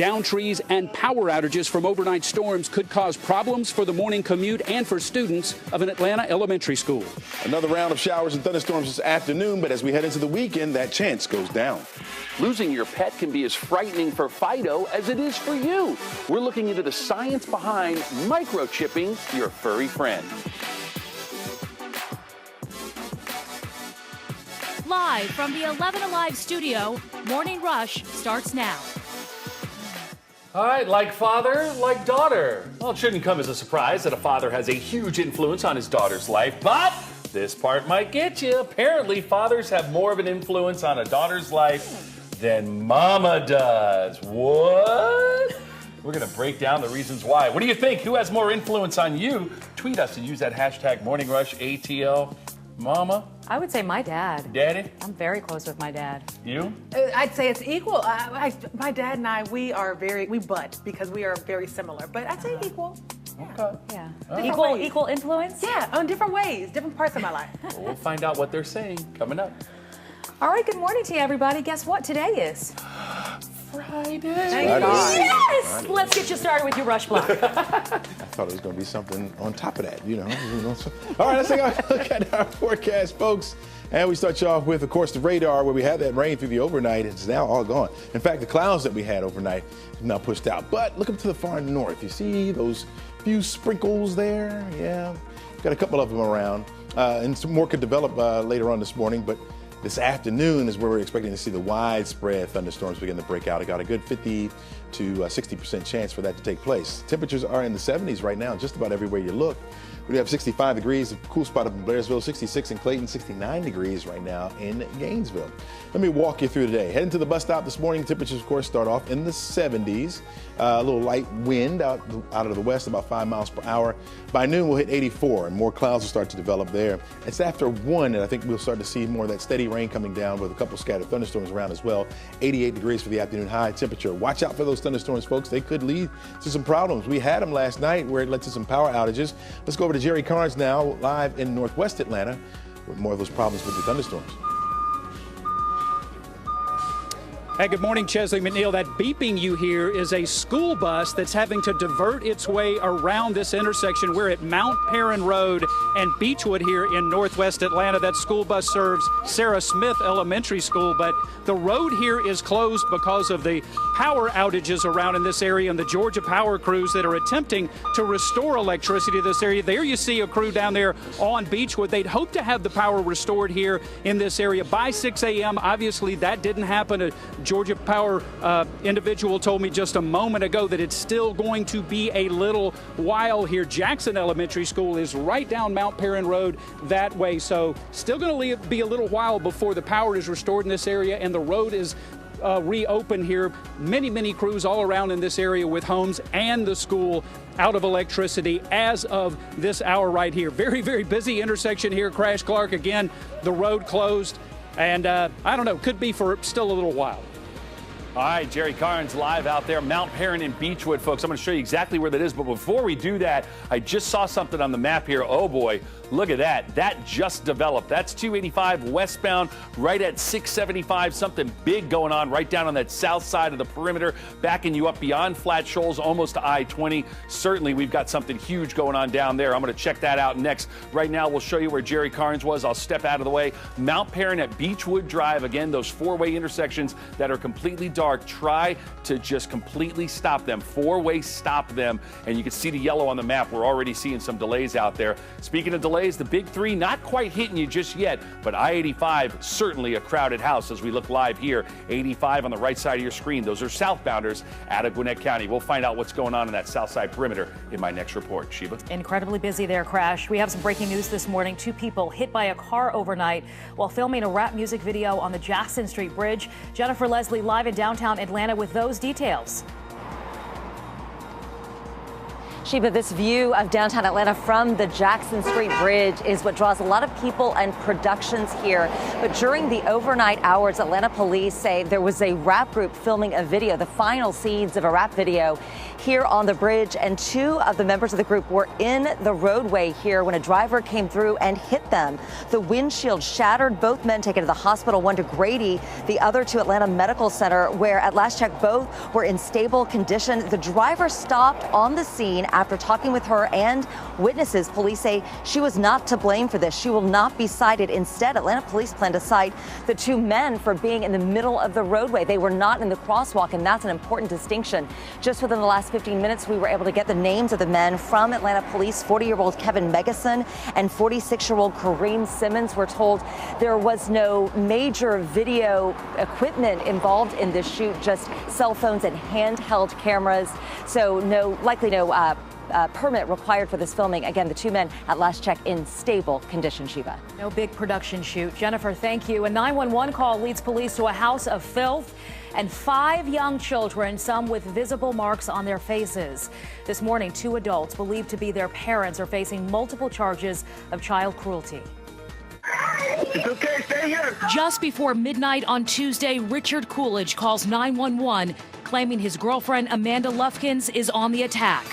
Downed trees and power outages from overnight storms could cause problems for the morning commute and for students of an Atlanta elementary school. Another round of showers and thunderstorms this afternoon, but as we head into the weekend, that chance goes down. Losing your pet can be as frightening for Fido as it is for you. We're looking into the science behind microchipping your furry friend. Live from the 11 Alive studio, Morning Rush starts now. All right, like father, like daughter. Well, it shouldn't come as a surprise that a father has a huge influence on his daughter's life, but this part might get you. Apparently, fathers have more of an influence on a daughter's life than mama does. What? We're going to break down the reasons why. What do you think? Who has more influence on you? Tweet us and use that hashtag MorningRushATL. Mama? I would say my dad. Daddy? I'm very close with my dad. You? I'd say it's equal. My dad and I, we butt because we are very similar, but I'd say equal. Okay. Yeah. Different Equal influence? Yeah, on different ways, different parts of my life. Well, we'll find out what they're saying coming up. All right, good morning to you, everybody. Guess what today is? Friday. Thank God. Yes! Friday. Let's get you started with your rush block. I thought it was going to be something on top of that, you know. All right, let's take a look at our forecast, folks. And we start you off with, of course, the radar where we had that rain through the overnight. It's now all gone. In fact, the clouds that we had overnight have now pushed out. But look up to the far north. You see those few sprinkles there? Yeah, got a couple of them around. And some more could develop later on this morning. But this afternoon is where we're expecting to see the widespread thunderstorms begin to break out. I got a good 50 to 60% chance for that to take place. Temperatures are in the 70s right now, just about everywhere you look. We have 65 degrees, a cool spot up in Blairsville, 66 in Clayton, 69 degrees right now in Gainesville. Let me walk you through today. Heading to the bus stop this morning, temperatures, of course, start off in the 70s. A little light wind out of the west, about 5 miles per hour. By noon, we'll hit 84, and more clouds will start to develop there. It's after 1 that I think we'll start to see more of that steady rain coming down with a couple scattered thunderstorms around as well. 88 degrees for the afternoon high temperature. Watch out for those thunderstorms, folks. They could lead to some problems. We had them last night where it led to some power outages. Let's go over to Jerry Carnes now, live in Northwest Atlanta, with more of those problems with the thunderstorms. Hey, good morning, Chesley McNeil. That beeping you hear is a school bus that's having to divert its way around this intersection. We're at Mount Perrin Road and Beechwood here in Northwest Atlanta. That school bus serves Sarah Smith Elementary School, but the road here is closed because of the power outages around in this area and the Georgia Power crews that are attempting to restore electricity to this area. There you see a crew down there on Beechwood. They'd hope to have the power restored here in this area by 6 a.m. Obviously, that didn't happen. Georgia Power individual told me just a moment ago that it's still going to be a little while here. Jackson Elementary School is right down Mount Perrin Road that way, so still going to be a little while before the power is restored in this area and the road is reopened here. Many crews all around in this area with homes and the school out of electricity as of this hour right here. Very busy intersection here. Crash Clark again, the road closed, and I don't know, could be for still a little while. All right, Jerry Carnes live out there, Mount Perrin and Beechwood, folks. I'm going to show you exactly where that is. But before we do that, I just saw something on the map here. Oh, boy. Look at that. That just developed. That's 285 westbound, right at 675. Something big going on right down on that south side of the perimeter, backing you up beyond Flat Shoals, almost to I-20. Certainly, we've got something huge going on down there. I'm going to check that out next. Right now, we'll show you where Jerry Carnes was. I'll step out of the way. Mount Perrin at Beechwood Drive. Again, those four-way intersections that are completely dark. Try to just completely stop them. Four-way stop them. And you can see the yellow on the map. We're already seeing some delays out there. Speaking of delays, the big three not quite hitting you just yet, but I-85 certainly a crowded house as we look live here. 85 on the right side of your screen. Those are southbounders out of Gwinnett County. We'll find out what's going on in that south side perimeter in my next report. Sheba? Incredibly busy there, Crash. We have some breaking news this morning. 2 people hit by a car overnight while filming a rap music video on the Jackson Street Bridge. Jennifer Leslie live in downtown Atlanta with those details. Sheba, this view of downtown Atlanta from the Jackson Street Bridge is what draws a lot of people and productions here. But during the overnight hours, Atlanta police say there was a rap group filming a video, the final scenes of a rap video here on the bridge. And two of the members of the group were in the roadway here when a driver came through and hit them. The windshield shattered, both men taken to the hospital, one to Grady, the other to Atlanta Medical Center, where at last check both were in stable condition. The driver stopped on the scene after talking with her and witnesses. Police say she was not to blame for this. She will not be cited. Instead, Atlanta police plan to cite the two men for being in the middle of the roadway. They were not in the crosswalk, and that's an important distinction. Just within the last 15 minutes, we were able to get the names of the men from Atlanta police. 40-year-old Kevin Megason and 46-year-old Kareem Simmons. We're told there was no major video equipment involved in this shoot, just cell phones and handheld cameras. So likely no permit required for this filming. Again, the two men at last check in stable condition, Sheba. No big production shoot. Jennifer, thank you. A 911 call leads police to a house of filth and 5 young children, some with visible marks on their faces. This morning, 2 adults believed to be their parents are facing multiple charges of child cruelty. It's okay, stay here. Just before midnight on Tuesday, Richard Coolidge calls 911, claiming his girlfriend Amanda Lufkins is on the attack.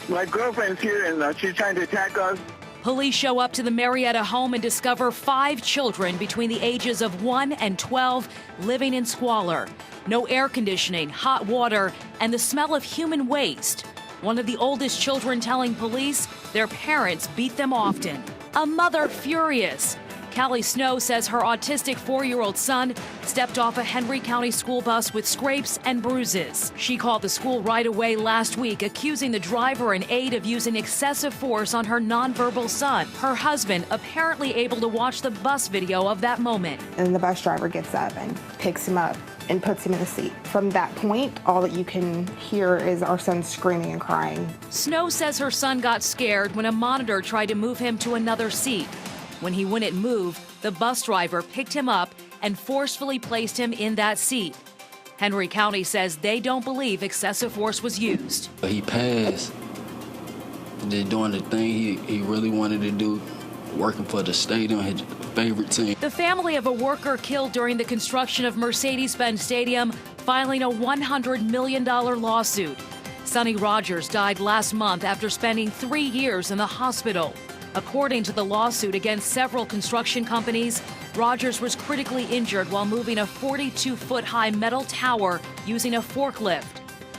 My girlfriend's here and she's trying to attack us. Police show up to the Marietta home and discover 5 children between the ages of 1 and 12 living in squalor. No air conditioning, hot water, and the smell of human waste. One of the oldest children telling police their parents beat them often. A mother furious. Callie Snow says her autistic 4-year-old son stepped off a Henry County school bus with scrapes and bruises. She called the school right away last week, accusing the driver and aide of using excessive force on her nonverbal son. Her husband apparently able to watch the bus video of that moment. And the bus driver gets up and picks him up and puts him in the seat. From that point, all that you can hear is our son screaming and crying. Snow says her son got scared when a monitor tried to move him to another seat. When he wouldn't move, the bus driver picked him up and forcefully placed him in that seat. Henry County says they don't believe excessive force was used. He passed. They're doing the thing he really wanted to do, working for the stadium, his favorite team. The family of a worker killed during the construction of Mercedes-Benz Stadium filing a $100 million lawsuit. Sonny Rogers died last month after spending 3 years in the hospital. According to the lawsuit against several construction companies, Rogers was critically injured while moving a 42-foot-high metal tower using a forklift.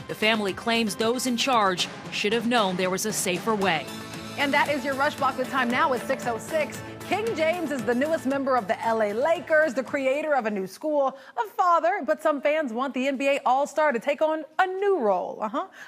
The family claims those in charge should have known there was a safer way. And that is your Rush Block. The time now is 6:06. King James is the newest member of the LA Lakers, the creator of a new school, a father, but some fans want the NBA All-Star to take on a new role.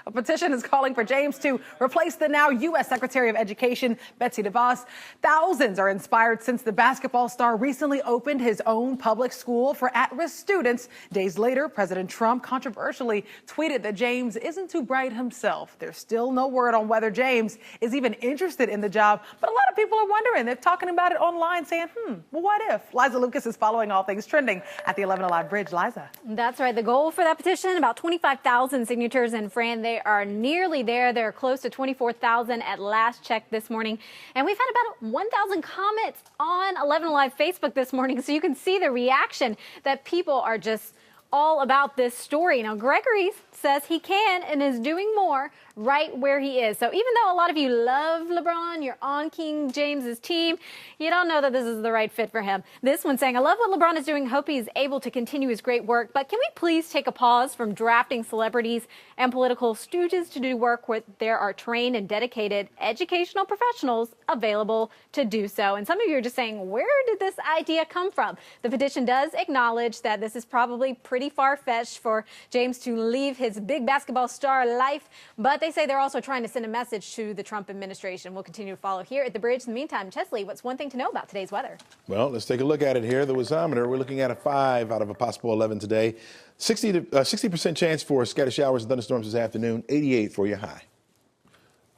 A petition is calling for James to replace the now U.S. Secretary of Education, Betsy DeVos. Thousands are inspired since the basketball star recently opened his own public school for at-risk students. Days later, President Trump controversially tweeted that James isn't too bright himself. There's still no word on whether James is even interested in the job, but a lot of people are wondering. They're talking about it online saying, well, what if? Liza Lucas is following all things trending at the 11 Alive Bridge. Liza. That's right. The goal for that petition, about 25,000 signatures. And Fran, they are nearly there. They're close to 24,000 at last check this morning. And we've had about 1,000 comments on 11 Alive Facebook this morning. So you can see the reaction that people are just all about this story. Now, Gregory says he can and is doing more right where he is. So even though a lot of you love LeBron, you're on King James's team, you don't know that this is the right fit for him. This one saying, I love what LeBron is doing. Hope he's able to continue his great work. But can we please take a pause from drafting celebrities and political stooges to do work where there are trained and dedicated educational professionals available to do so? And some of you are just saying, where did this idea come from? The petition does acknowledge that this is probably pretty far-fetched for James to leave his big basketball star life, but they say they're also trying to send a message to the Trump administration. We'll continue to follow here at the bridge. In the meantime, Chesley, what's one thing to know about today's weather? Well, let's take a look at it here. The wazometer, we're looking at a 5 out of a possible 11 today. 60% chance for scattered showers and thunderstorms this afternoon. 88 for your high.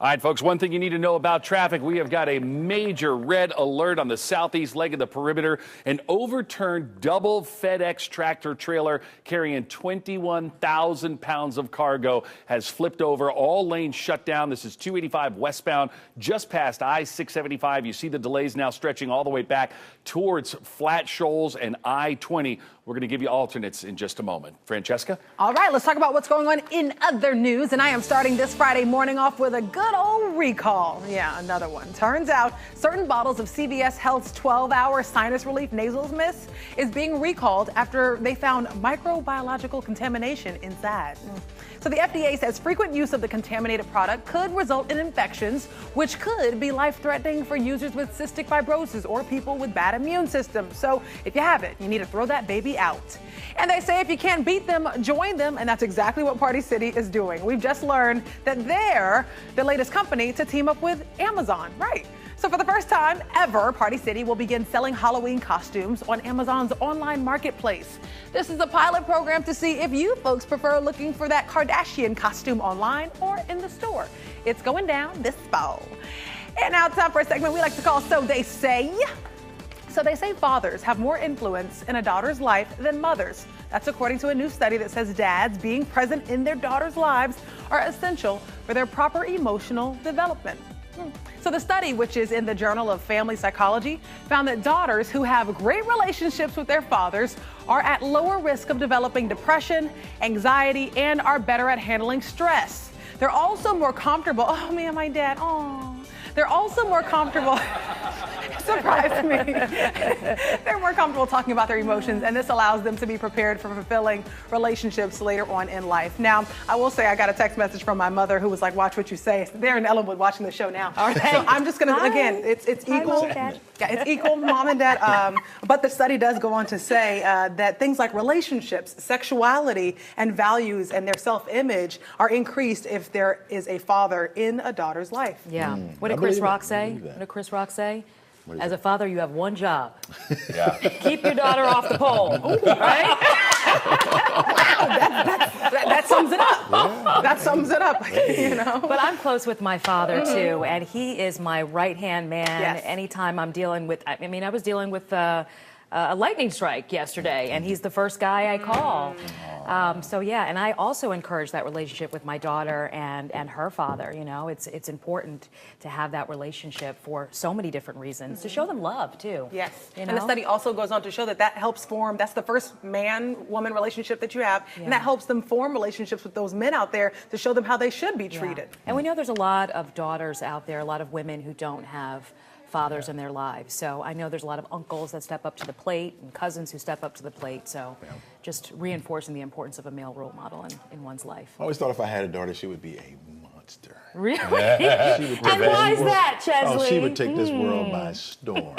All right, folks, one thing you need to know about traffic. We have got a major red alert on the southeast leg of the perimeter. An overturned double FedEx tractor trailer carrying 21,000 pounds of cargo has flipped over. All lanes shut down. This is 285 westbound, just past I-675. You see the delays now stretching all the way back towards Flat Shoals and I-20. We're going to give you alternates in just a moment. Francesca? All right, let's talk about what's going on in other news. And I am starting this Friday morning off with a good old recall. Yeah, another one. Turns out certain bottles of CVS Health's 12-hour sinus relief nasal mist is being recalled after they found microbiological contamination inside. So the FDA says frequent use of the contaminated product could result in infections, which could be life-threatening for users with cystic fibrosis or people with bad immune systems. So if you have it, you need to throw that baby out. And they say if you can't beat them, join them. And that's exactly what Party City is doing. We've just learned that they're the latest company to team up with Amazon. Right. So for the first time ever, Party City will begin selling Halloween costumes on Amazon's online marketplace. This is a pilot program to see if you folks prefer looking for that Kardashian costume online or in the store. It's going down this fall. And now it's time for a segment we like to call So They Say. So they say fathers have more influence in a daughter's life than mothers. That's according to a new study that says dads being present in their daughters' lives are essential for their proper emotional development. So the study, which is in the Journal of Family Psychology, found that daughters who have great relationships with their fathers are at lower risk of developing depression, anxiety, and are better at handling stress. They're also more comfortable. Oh, me and my dad. Oh. They're also more comfortable. Surprised me. They're more comfortable talking about their emotions, and this allows them to be prepared for fulfilling relationships later on in life. Now, I will say I got a text message from my mother who was like, watch what you say. They're in Ellenwood watching the show now. All right. So I'm just going to, again, it's equal. Yeah, it's equal, mom and dad. But the study does go on to say that things like relationships, sexuality, and values and their self-image are increased if there is a father in a daughter's life. Yeah. What did Chris Rock say? What did Chris Rock say? As a father, you have one job. Yeah. Keep your daughter off the pole. Right? That sums it up. Yeah. That sums it up. You know. But I'm close with my father too, and he is my right-hand man. Yes. Anytime I'm dealing with, I mean, I was dealing with a lightning strike yesterday, and he's the first guy I call. So yeah, and I also encourage that relationship with my daughter and her father. You know, it's important to have that relationship for so many different reasons, to show them love too. Yes, you know? And the study also goes on to show that helps form, that's the first man-woman relationship that you have, and that helps them form relationships with those men out there to show them how they should be treated. And we know there's a lot of daughters out there, a lot of women who don't have fathers in their lives. So I know there's a lot of uncles that step up to the plate and cousins who step up to the plate. So just reinforcing the importance of a male role model in one's life. I always thought if I had a daughter, she would be a monster. Really? And why is that, Chesley? Oh, she would take this world by storm.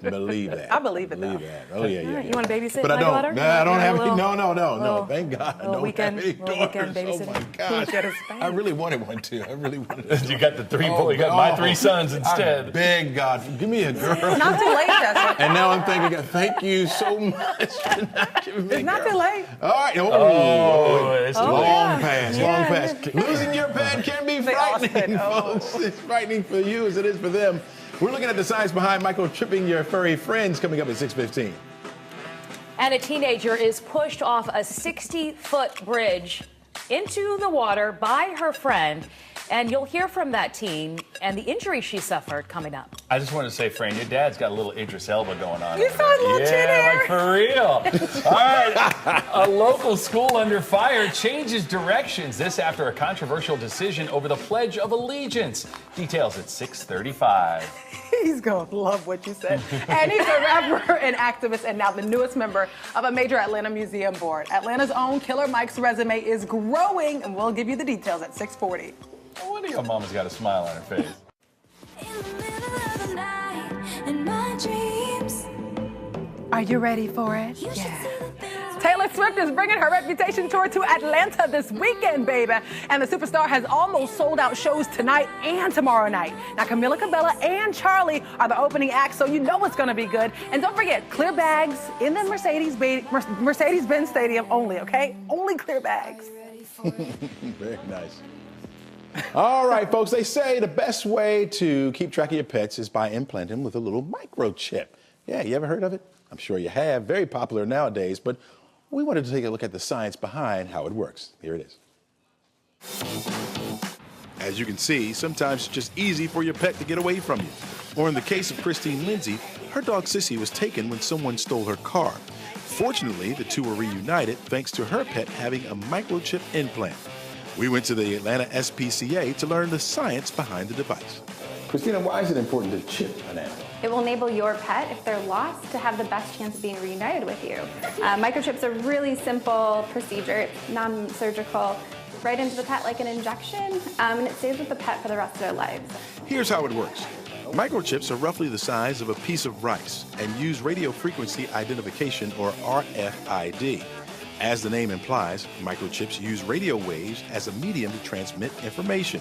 Believe that. I believe it, Believe that. Oh, yeah. You want to babysit but my daughter? No, I don't have any. No. Thank God. I don't weekend, have any daughters. Oh, my gosh. I really wanted one, too. I really wanted one. You got the three boys. You got my three sons instead. I beg God, give me a girl. Not too late, Jessica. And now I'm thinking, thank you so much for not giving me a It's not girl. too late. All right. It's long pass. Long pass. Losing your pet can be frightening, folks. It's frightening for you as it is for them. We're looking at the science behind microchipping your furry friends coming up at 6:15. And a teenager is pushed off a 60-foot bridge into the water by her friend. And you'll hear from that teen and the injury she suffered coming up. I just want to say, Fran, your dad's got a little Idris Elba going on. You saw a little chin hair. Like for real. All right. A local school under fire changes directions. This after a controversial decision over the Pledge of Allegiance. Details at 6:35. He's going to love what you said. And he's a rapper and activist and now the newest member of a major Atlanta museum board. Atlanta's own Killer Mike's resume is growing, and we'll give you the details at 6:40. No wonder your mama's got a smile on her face. Are you ready for it? Yeah. Taylor Swift is bringing her Reputation tour to Atlanta this weekend, baby. And the superstar has almost sold out shows tonight and tomorrow night. Now, Camila Cabello and Charlie are the opening acts, so you know it's going to be good. And don't forget, clear bags in the Mercedes-Benz Stadium only, okay? Only clear bags. Very nice. All right, folks, they say the best way to keep track of your pets is by implanting them with a little microchip. Yeah, you ever heard of it? I'm sure you have. Very popular nowadays, but we wanted to take a look at the science behind how it works. Here it is. As you can see, sometimes it's just easy for your pet to get away from you. Or in the case of Christine Lindsay, her dog Sissy was taken when someone stole her car. Fortunately, the two were reunited thanks to her pet having a microchip implant. We went to the Atlanta SPCA to learn the science behind the device. Christina, why is it important to chip an animal? It will enable your pet, if they're lost, to have the best chance of being reunited with you. Microchips are a really simple procedure. It's non-surgical, right into the pet like an injection, and it stays with the pet for the rest of their lives. Here's how it works. Microchips are roughly the size of a piece of rice and use radio frequency identification, or RFID. As the name implies, microchips use radio waves as a medium to transmit information.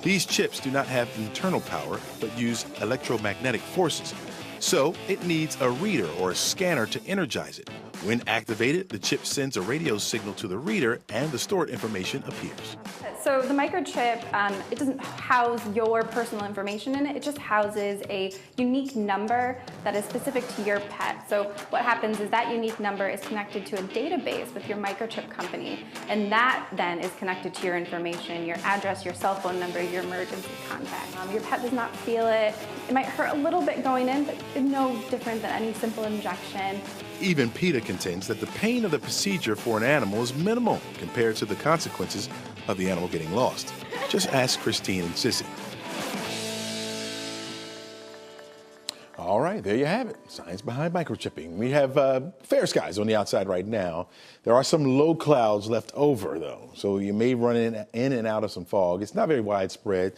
These chips do not have internal power, but use electromagnetic forces. So it needs a reader or a scanner to energize it. When activated, the chip sends a radio signal to the reader and the stored information appears. So the microchip, it doesn't house your personal information in it, it just houses a unique number that is specific to your pet. So what happens is that unique number is connected to a database with your microchip company, and that then is connected to your information, your address, your cell phone number, your emergency contact. Your pet does not feel it. It might hurt a little bit going in, but it's no different than any simple injection. Even PETA contends that the pain of the procedure for an animal is minimal compared to the consequences of the animal getting lost. Just ask Christine and Sissy. All right, there you have it. Science behind microchipping. We have fair skies on the outside right now. There are some low clouds left over, though, so you may run in and out of some fog. It's not very widespread,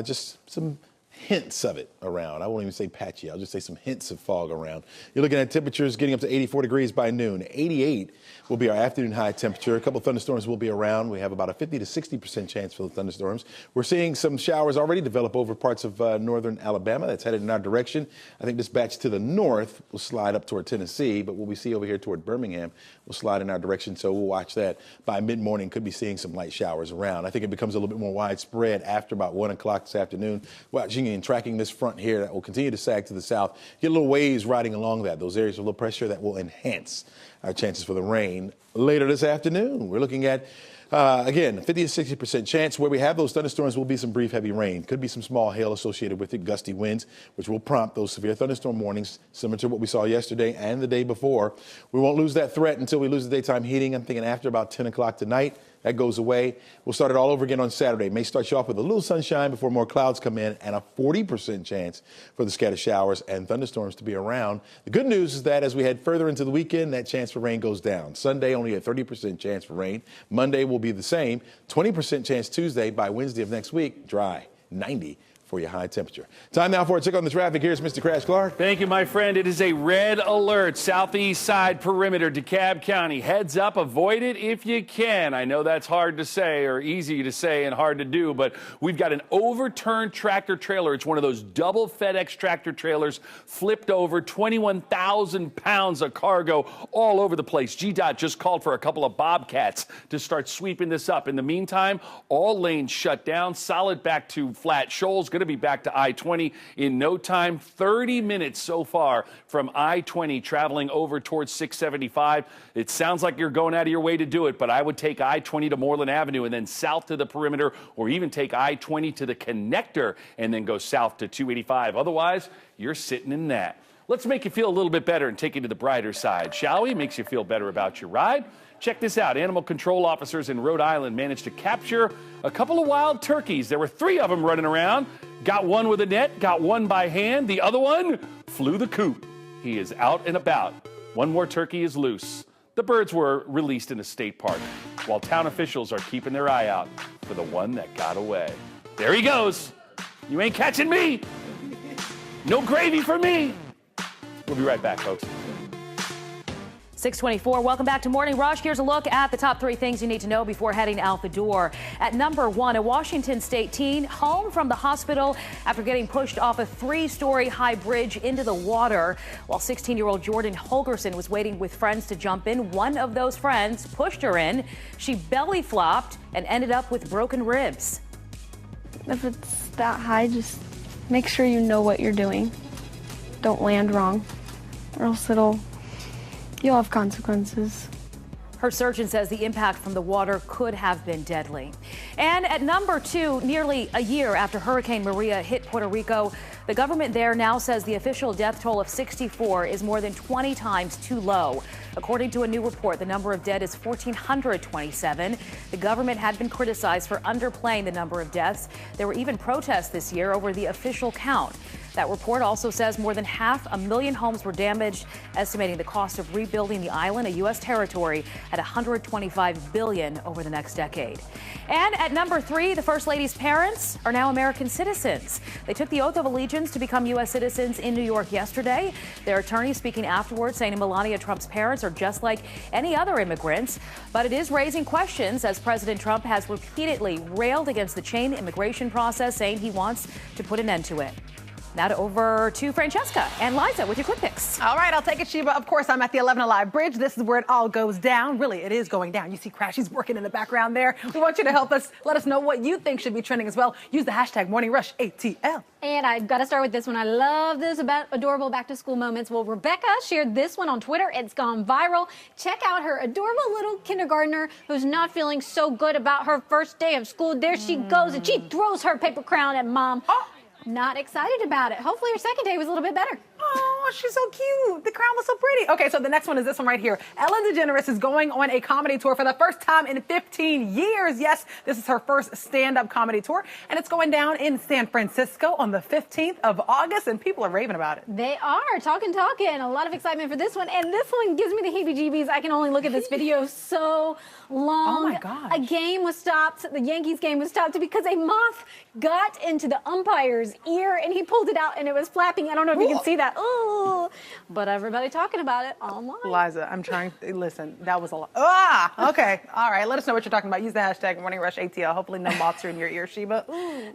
just some hints of it around. I won't even say patchy. I'll just say some hints of fog around. You're looking at temperatures getting up to 84 degrees by noon. 88 will be our afternoon high temperature. A couple thunderstorms will be around. We have about a 50 to 60% chance for the thunderstorms. We're seeing some showers already develop over parts of northern Alabama. That's headed in our direction. I think this batch to the north will slide up toward Tennessee, but what we see over here toward Birmingham will slide in our direction, so we'll watch that. By mid-morning, could be seeing some light showers around. I think it becomes a little bit more widespread after about 1 o'clock this afternoon. Watching and tracking this front here that will continue to sag to the south. Get little waves riding along that. Those areas of low pressure that will enhance our chances for the rain later this afternoon. We're looking at, again, 50 to 60% chance. Where we have those thunderstorms will be some brief heavy rain. Could be some small hail associated with it, gusty winds, which will prompt those severe thunderstorm warnings, similar to what we saw yesterday and the day before. We won't lose that threat until we lose the daytime heating. I'm thinking after about 10 o'clock tonight. That goes away. We'll start it all over again on Saturday. May start you off with a little sunshine before more clouds come in, and a 40% chance for the scattered showers and thunderstorms to be around. The good news is that as we head further into the weekend, that chance for rain goes down. Sunday, only a 30% chance for rain. Monday will be the same. 20% chance Tuesday. By Wednesday of next week, dry. 90 for your high temperature. Time now for a check on the traffic. Here's Mr. Crash Clark. Thank you, my friend. It is a red alert. Southeast side perimeter, DeKalb County. Heads up, avoid it if you can. I know that's hard to say, or easy to say and hard to do, but we've got an overturned tractor trailer. It's one of those double FedEx tractor trailers, flipped over, 21,000 pounds of cargo all over the place. GDOT just called for a couple of Bobcats to start sweeping this up. In the meantime, all lanes shut down, solid back to flat shoals. Going to be back to I-20 in no time. 30 minutes so far from I-20 traveling over towards 675. It sounds like you're going out of your way to do it, but I would take I-20 to Moreland Avenue and then south to the perimeter, or even take I-20 to the connector and then go south to 285. Otherwise, you're sitting in that. Let's make you feel a little bit better and take you to the brighter side, shall we? Makes you feel better about your ride. Check this out. Animal control officers in Rhode Island managed to capture a couple of wild turkeys. There were 3 of them running around. Got one with a net, got one by hand. The other one flew the coop. He is out and about. One more turkey is loose. The birds were released in a state park, while town officials are keeping their eye out for the one that got away. There he goes. You ain't catching me. No gravy for me. We'll be right back, folks. 624. Welcome back to Morning Rush. Here's a look at the top 3 things you need to know before heading out the door. At number 1, a Washington State teen home from the hospital after getting pushed off a 3-story high bridge into the water. While 16-year-old Jordan Holgerson was waiting with friends to jump in, one of those friends pushed her in. She belly flopped and ended up with broken ribs. if it's that high, just make sure you know what you're doing. Don't land wrong, or else you'll have consequences. Her surgeon says the impact from the water could have been deadly. And at number 2, nearly a year after Hurricane Maria hit Puerto Rico, the government there now says the official death toll of 64 is more than 20 times too low. According to a new report, the number of dead is 1,427. The government had been criticized for underplaying the number of deaths. There were even protests this year over the official count. That report also says more than 500,000 homes were damaged, estimating the cost of rebuilding the island, a U.S. territory, at $125 billion over the next decade. And at number 3, the First Lady's parents are now American citizens. They took the oath of allegiance to become U.S. citizens in New York yesterday. Their attorney speaking afterwards, saying Melania Trump's parents are just like any other immigrants. But it is raising questions as President Trump has repeatedly railed against the chain immigration process, saying he wants to put an end to it. Now over to Francesca and Liza with your quick picks. All right, I'll take it, Sheba. Of course, I'm at the 11 Alive Bridge. This is where it all goes down. Really, it is going down. You see Crashy's working in the background there. We want you to help us. Let us know what you think should be trending as well. Use the hashtag #MorningRushATL. And I've got to start with this one. I love this about adorable back-to-school moments. Well, Rebecca shared this one on Twitter. It's gone viral. Check out her adorable little kindergartner who's not feeling so good about her first day of school. There she goes, and she throws her paper crown at Mom. Not excited about it. Hopefully her second day was a little bit better. Oh, she's so cute. The crown was so pretty. Okay, so the next one is this one right here. Ellen DeGeneres is going on a comedy tour for the first time in 15 years. Yes, this is her first stand-up comedy tour, and it's going down in San Francisco on the 15th of August, and people are raving about it. They are talking. A lot of excitement for this one, and this one gives me the heebie-jeebies. I can only look at this video so long. Oh my gosh. A game was stopped. The Yankees game was stopped because a moth got into the umpire's ear, and he pulled it out, and it was flapping. I don't know if you can see that. Oh, but everybody talking about it online. Liza, I'm trying to listen. That was a lot. Okay. All right. Let us know what you're talking about. Use the hashtag #MorningRushATL. Hopefully no moths are in your ear, Sheba.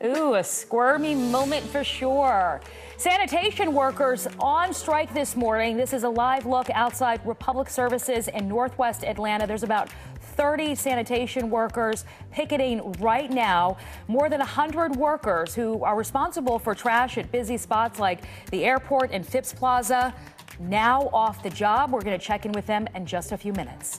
Ooh, a squirmy moment for sure. Sanitation workers on strike this morning. This is a live look outside Republic Services in Northwest Atlanta. There's about 30 sanitation workers picketing right now. More than 100 workers who are responsible for trash at busy spots like the airport and Phipps Plaza now off the job. We're going to check in with them in just a few minutes.